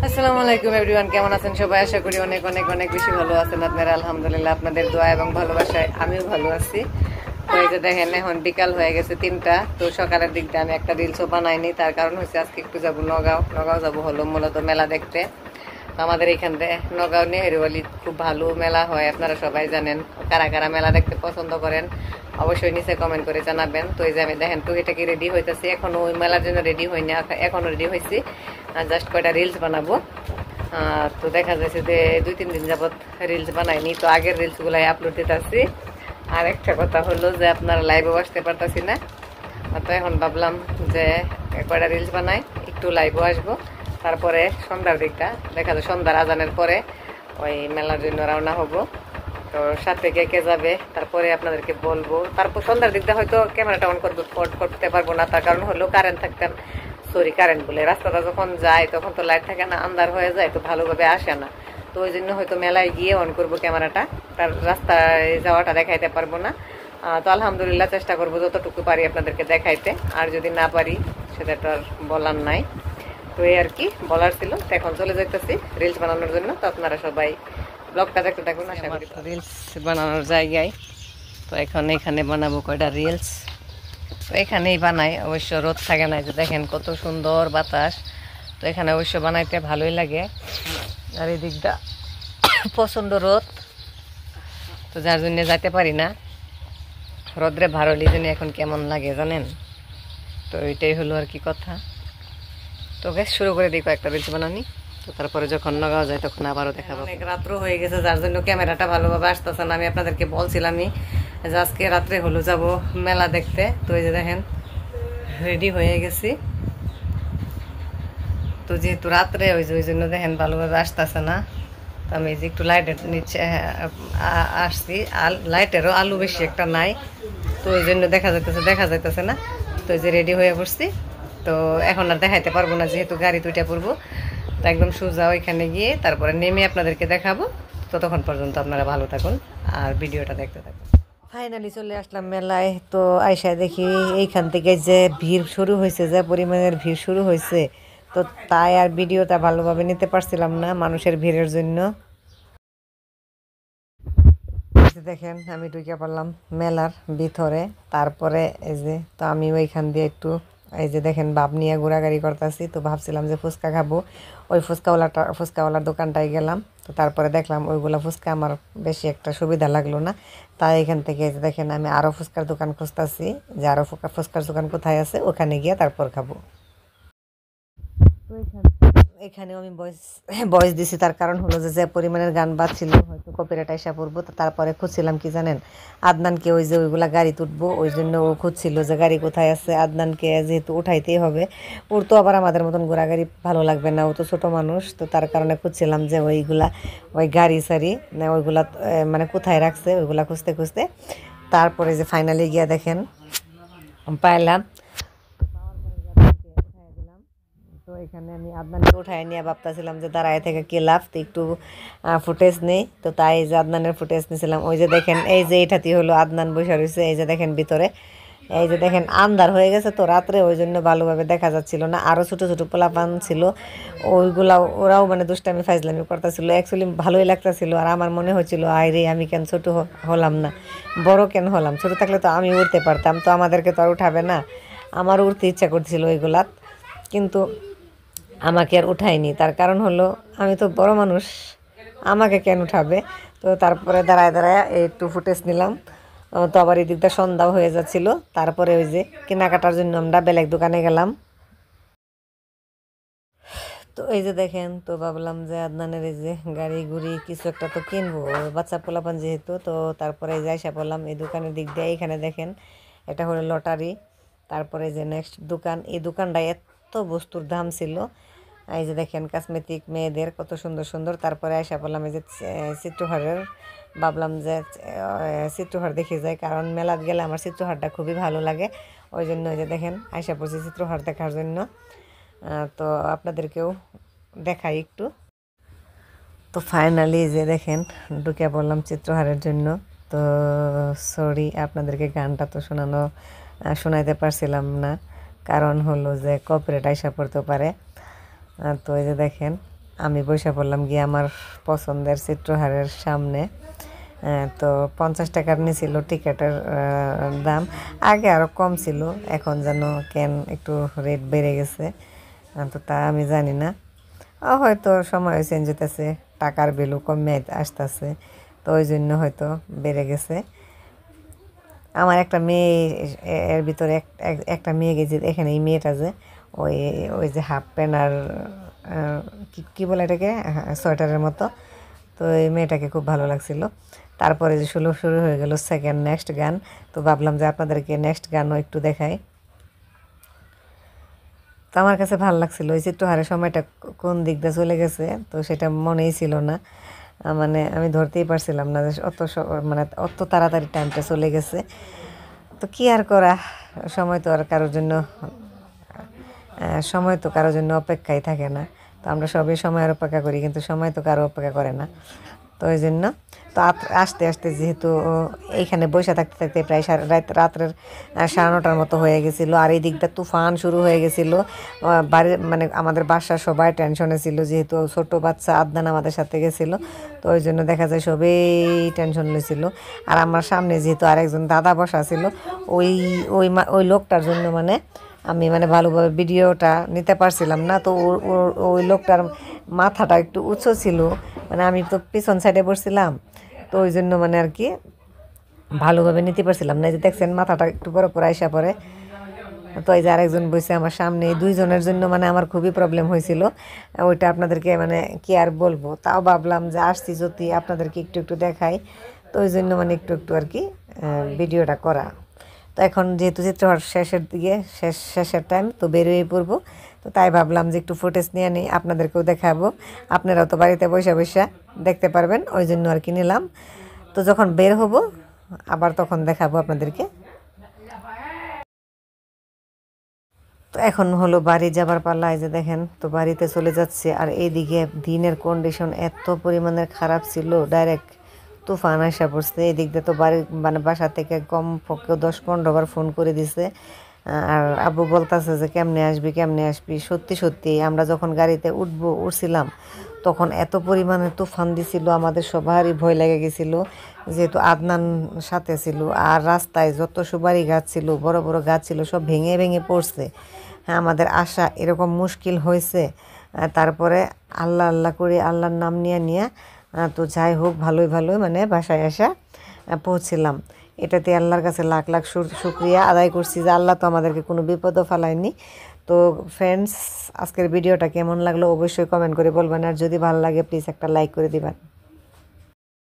আসসালামু আলাইকুম এভরিওয়ান, কেমন আছেন সবাই? আশা করি অনেক অনেক অনেক বেশি ভালো আছেন আপনারা। আলহামদুলিল্লাহ, আপনাদের দোয়া এবং ভালোবাসায় আমিও ভালো আছি। তো এই যে দেখেন, এখন বিকাল হয়ে গেছে 3টা। তো সকালের দিকটা আমি একটা রিলসও বানাইনি, তার কারণ হচ্ছে আজকে একটু যাবো নগাঁও যাবো হলো মূলত মেলা দেখতে। তো আমাদের এখান থেকে নগাঁও নেহেরুয়ালি খুব ভালো মেলা হয়, আপনারা সবাই জানেন। কারা কারা মেলা দেখতে পছন্দ করেন অবশ্যই নিচে কমেন্ট করে জানাবেন। তো এই যে আমি দেখেন টুকিটাকি রেডি হইতেছি, এখনো ওই মেলার জন্য রেডি হইনি, এখনো রেডি হয়েছি, জাস্ট কয়টা রিলস বানাবো। তো দেখা যাচ্ছে যে 2-3 দিন যাবত রিলস বানাইনি, তো আগের রিলসগুলাই আপলোড দিতেছি। আর একটা কথা হলো যে আপনারা লাইভেও আসতে পারতাছি না, তো এখন ভাবলাম যে কয়টা রিলস বানাই, একটু লাইভও আসবো। তারপরে সন্ধ্যার দিকটা দেখা যায়, সন্ধ্যার আজানের পরে ওই মেলার জন্য রওনা হব। তো সাথে কে কে যাবে তারপরে আপনাদেরকে বলবো। তারপর সন্ধ্যার দিকটা হয়তো ক্যামেরাটা অন করতে পারবো না, তার কারণ হলো কারেন্ট বলে রাস্তাটা যখন যায় তখন তো লাইট থাকে না, আন্ধার হয়ে যায়, তো ভালোভাবে আসে না। তো ওই জন্য হয়তো মেলায় গিয়ে অন করবো ক্যামেরাটা, তার রাস্তায় যাওয়াটা দেখাইতে পারবো না। তো আলহামদুলিল্লাহ চেষ্টা করবো যতটুকু পারি আপনাদেরকে দেখাইতে, আর যদি না পারি সেটা তো আর বলার নাই। তো এই আর কি বলার ছিল। তো এখন চলে যাইতেছি রিলস বানানোর জন্য। তো আপনারা সবাই ব্লগটা দেখতে থাকুন। আশা করি রিলস বানানোর জায়গায় তো এখানে বানাবো কয়টা রিলস। তো এখানেই বানাই, অবশ্য রোদ থাকে না, যে দেখেন কত সুন্দর বাতাস। তো এখানে অবশ্য বানাইতে ভালোই লাগে, আর এই দিকটা প্রচণ্ড রোদ, তো যার জন্য যাইতে পারি না। রোদ্রে ভারলি জন্য এখন কেমন লাগে জানেন। তো এটাই হলো আর কি কথা। তো গ্যাস শুরু করে দিই কয়েকটা রিলস বানানি। তো তারপরে যখন নগাঁও যায় তখন আবারও দেখাবো। অনেক রাত্র হয়ে গেছে, যার জন্য ক্যামেরাটা ভালোভাবে আসতেছে না। আমি আপনাদেরকে বলছিলামই যে আজকে রাত্রে হলো যাব মেলা দেখতে। তো এই যে দেখেন রেডি হয়ে গেছি। তো যেহেতু রাত্রে ওই জন্য দেখেন ভালোভাবে আসতেছে না। তো আমি যে একটু লাইটের নিচে আসছি, লাইটেরও আলু বেশি একটা নাই, তো ওই জন্য দেখা যাইতেছে না। তো এই যে রেডি হয়ে পড়ছি। তো এখন আর দেখাইতে পারবো না, যেহেতু গাড়ি দুইটা পড়বো। তো একদম সোজা ওইখানে গিয়ে তারপরে নেমে আপনাদেরকে দেখাবো। ততক্ষণ পর্যন্ত আপনারা ভালো থাকুন আর ভিডিওটা দেখতে থাকুন। ফাইনালি চলে আসলাম মেলায়। তো আইসা দেখি এইখান থেকে যে ভিড় শুরু হয়েছে, যে পরিমাণের ভিড় শুরু হয়েছে, তো তাই আর ভিডিওটা ভালোভাবে নিতে পারছিলাম না মানুষের ভিড়ের জন্য। দেখেন আমি ঢুকে পড়লাম মেলার ভিতরে। তারপরে এই যে তো আমি ওইখান দিয়ে একটু এই যে দেখেন ভাব নিয়ে ঘোরাঘুরি করতেছি। তো ভাবছিলাম যে ফুচকা খাবো, ওই ফুচকাওয়ালার দোকানটায় গেলাম। তো তারপরে দেখলাম ওইগুলা ফুচকা আমার বেশি একটা সুবিধা লাগলো না, তাই এখান থেকে দেখেন আমি আরও ফুচকার দোকান খুঁজতেছি, যে আরও ফুচকার দোকান কোথায় আছে ওখানে গিয়ে তারপর খাবো। এখানেও আমি ভয়েস দিছি, তার কারণ হলো যে পরিমাণের গান বাজছিল হয়তো কপিরাইট আইসা পড়বো। তো তারপরে খুঁজছিলাম কি জানেন, আদনানকে, ওই যে ওইগুলা গাড়ি তুটবো, ওই জন্য ও খুঁজছিল যে গাড়ি কোথায় আছে। আদনানকে যেহেতু উঠাইতেই হবে, ওর তো আবার আমাদের মতন ঘোরাগাড়ি ভালো লাগবে না, ও তো ছোটো মানুষ। তো তার কারণে খুঁজছিলাম যে ওই গাড়ি সারি ওইগুলা মানে কোথায় রাখছে, ওইগুলা খুঁজতে খুঁজতে তারপরে যে ফাইনালি গিয়া দেখেন পাইলাম। তো এখানে আমি আদনানকে উঠাই নিয়ে ভাবতেছিলাম যে দাঁড়ায় থেকে কি লাভ, তো একটু ফুটেজ নেই। তো তাই যে আদনানের ফুটেজ নিয়েছিলাম। ওই যে দেখেন এই যে এটাতেই হলো আদনান বসে রয়েছে, এই যে দেখেন ভিতরে, এই যে দেখেন আন্ধার হয়ে গেছে তো রাত্রে, ওই জন্য ভালোভাবে দেখা যাচ্ছিল না। আরও ছোটো ছোটো পোলাপান ছিল, ওইগুলা ওরাও মানে দুষ্টামি ফাইজলামি করতেছিল। অ্যাকচুয়ালি ভালোই লাগতেছিল, আর আমার মনে হচ্ছিল আরে আমি কেন ছোট হলাম না, বড় কেন হলাম। ছোট থাকলে তো আমি উঠতে পারতাম, তো আমাদেরকে তো আর উঠাবে না। আমার উঠতে ইচ্ছা করছিল ওইগুলাত, কিন্তু আমাকে আর উঠায়নি। তার কারণ হলো আমি তো বড় মানুষ, আমাকে কেন উঠাবে। তো তারপরে দাঁড়ায় দাঁড়ায় একটু ফুটেজ নিলাম। তো আবার এই দিকটা সন্ধ্যাও হয়ে যাচ্ছিল। তারপরে ওই যে কেনাকাটার জন্য আমরা বেলেগ দোকানে গেলাম। তো এই যে দেখেন, তো ভাবলাম যে আদনানের এই যে গাড়ি গুড়ি কিছু একটা তো কিনবো, বাচ্চা পোলাপান যেহেতু। তো তারপরে এই যে আইসা পড়লাম এই দোকানের দিক দিয়ে। এখানে দেখেন এটা হলো লটারি। তারপরে যে নেক্সট দোকান, এই দোকানটায় এত বস্তুর দাম ছিল। এই যে দেখেন কসমেটিক মেয়েদের কত সুন্দর সুন্দর। তারপরে আইসা পড়লাম এই যে চিত্রহারের, ভাবলাম যে চিত্রহার দেখে যায়, কারণ মেলাত গেলে আমার চিত্রহারটা খুবই ভালো লাগে। ওই জন্য ওই যে দেখেন আইসা পড়ছি চিত্রহার দেখার জন্য। তো আপনাদেরকেও দেখাই একটু। তো ফাইনালি যে দেখেন ঢুকে পড়লাম চিত্রহারের জন্য। তো সরি, আপনাদেরকে গানটা তো শোনাইতে পারছিলাম না, কারণ হলো যে কপিরাইট আইসা পড়তে পারে। তো এই যে দেখেন আমি বসে পড়লাম গিয়ে আমার পছন্দের চিত্রহারের সামনে। তো 50 টাকার নিয়েছিল টিকিটের দাম। আগে আরও কম ছিল, এখন যেন কেন একটু রেট বেড়ে গেছে, তো তা আমি জানি না। হয়তো সময় চেঞ্জ হইতেছে, টাকার ভ্যালু কমে আসতেছে, তো ওই জন্য হয়তো বেড়ে গেছে। আমার একটা মেয়ে এর ভিতরে একটা মেয়ে গেছে এখানে, এই মেয়েটা যে ওই ওই যে হাফ প্যান্ট আর কী বলে এটাকে, সোয়েটারের মতো, তো এই মেয়েটাকে খুব ভালো লাগছিল। তারপরে যে শুরু হয়ে গেল সেকেন্ড নেক্সট গান, তো ভাবলাম যে আপনাদেরকে নেক্সট গানও একটু দেখাই। তো আমার কাছে ভালো লাগছিল, ওই চিত্রহারের সময়টা কোন দিক দিয়ে চলে গেছে তো সেটা মনেই ছিল না, মানে আমি ধরতেই পারছিলাম না যে মানে অত তাড়াতাড়ি টাইমটা চলে গেছে। তো কি আর করা, সময় তো আর কারোর জন্য অপেক্ষাই থাকে না। তো আমরা সবই সময়ের অপেক্ষা করি, কিন্তু সময় তো কারো অপেক্ষা করে না। তো ওই জন্য তো আস্তে আস্তে যেহেতু এইখানে বসে থাকতে থাকতে প্রায় রাত্রের 9:30 মতো হয়ে গেছিলো, আর এই দিকটা তুফান শুরু হয়ে গেছিলো। বাড়ির মানে আমাদের বাসার সবাই টেনশনে ছিল, যেহেতু ছোট বাচ্চা আদনান আমাদের সাথে গেছিলো, তো ওই জন্য দেখা যায় সবাই টেনশন নিয়েছিল। আর আমার সামনে যেহেতু আরেকজন দাদা বসা ছিল, ওই ওই ওই লোকটার জন্য মানে আমি মানে ভালোভাবে ভিডিওটা নিতে পারছিলাম না। তো ওই লোকটার মাথাটা একটু উঁচু ছিল, মানে আমি তো পিছন সাইডে বসছিলাম, তো ওই জন্য মানে আর কি ভালোভাবে নিতে পারছিলাম না। যে দেখছেন মাথাটা একটু বড় পরে আইসা পরে, তো এই যে আরেকজন বসে আমার সামনে, এই দুইজনের জন্য মানে আমার খুবই প্রবলেম হয়েছিল। ওইটা আপনাদেরকে মানে কি আর বলবো, তাও ভাবলাম যে আসছি যদি আপনাদেরকে একটু একটু দেখাই, তো ওই জন্য মানে একটু একটু আর কি ভিডিওটা করা। তো এখন যেহেতু চিত্রহার শেষের দিকে শেষের টাইম, তো বেরোয় পড়বো, তো তাই ভাবলাম যে একটু ফুটেজ নিয়ে নিই, আপনাদেরকেও দেখাবো, আপনারাও তো বাড়িতে বসে বসে দেখতে পারবেন, ওই জন্য আর কি নিলাম। তো যখন বের হব আবার তখন দেখাবো আপনাদেরকে। তো এখন হলো বাড়ি যাবার পাল্লা, এই যে দেখেন তো বাড়িতে চলে যাচ্ছে। আর এইদিকে দিনের কন্ডিশন এত পরিমাণের খারাপ ছিল, ডাইরেক্ট তুফান আসা পড়ছে। এদিক দিয়ে তো বাড়ি মানে বাসা থেকে কম পক্ষে 10-15 বার ফোন করে দিছে। আর আব্বু বলতেছে যে কেমনে আসবি। সত্যি সত্যি আমরা যখন গাড়িতে উঠছিলাম তখন এত পরিমাণে তুফান দিছিল, আমাদের সবারই ভয় লেগে গেছিল, যেহেতু আদনান সাথে ছিল। আর রাস্তায় যত সুপারি গাছ ছিল, বড় বড় গাছ ছিল, সব ভেঙে ভেঙে পড়ছে। হ্যাঁ, আমাদের আসা এরকম মুশকিল হয়েছে। তারপরে আল্লাহ আল্লাহ করে আল্লাহর নাম নিয়ে তো যাই হোক ভালোই মানে বাসায় আসা পৌঁছিলাম। এটাতে আল্লাহর কাছে লাখ লাখ শুক্রিয়া আদায় করছি যে আল্লাহ তো আমাদেরকে কোনো বিপদও ফেলায়নি। তো ফ্রেন্ডস, আজকের ভিডিওটা কেমন লাগলো অবশ্যই কমেন্ট করে বলবেন, আর যদি ভালো লাগে প্লিজ একটা লাইক করে দিবেন।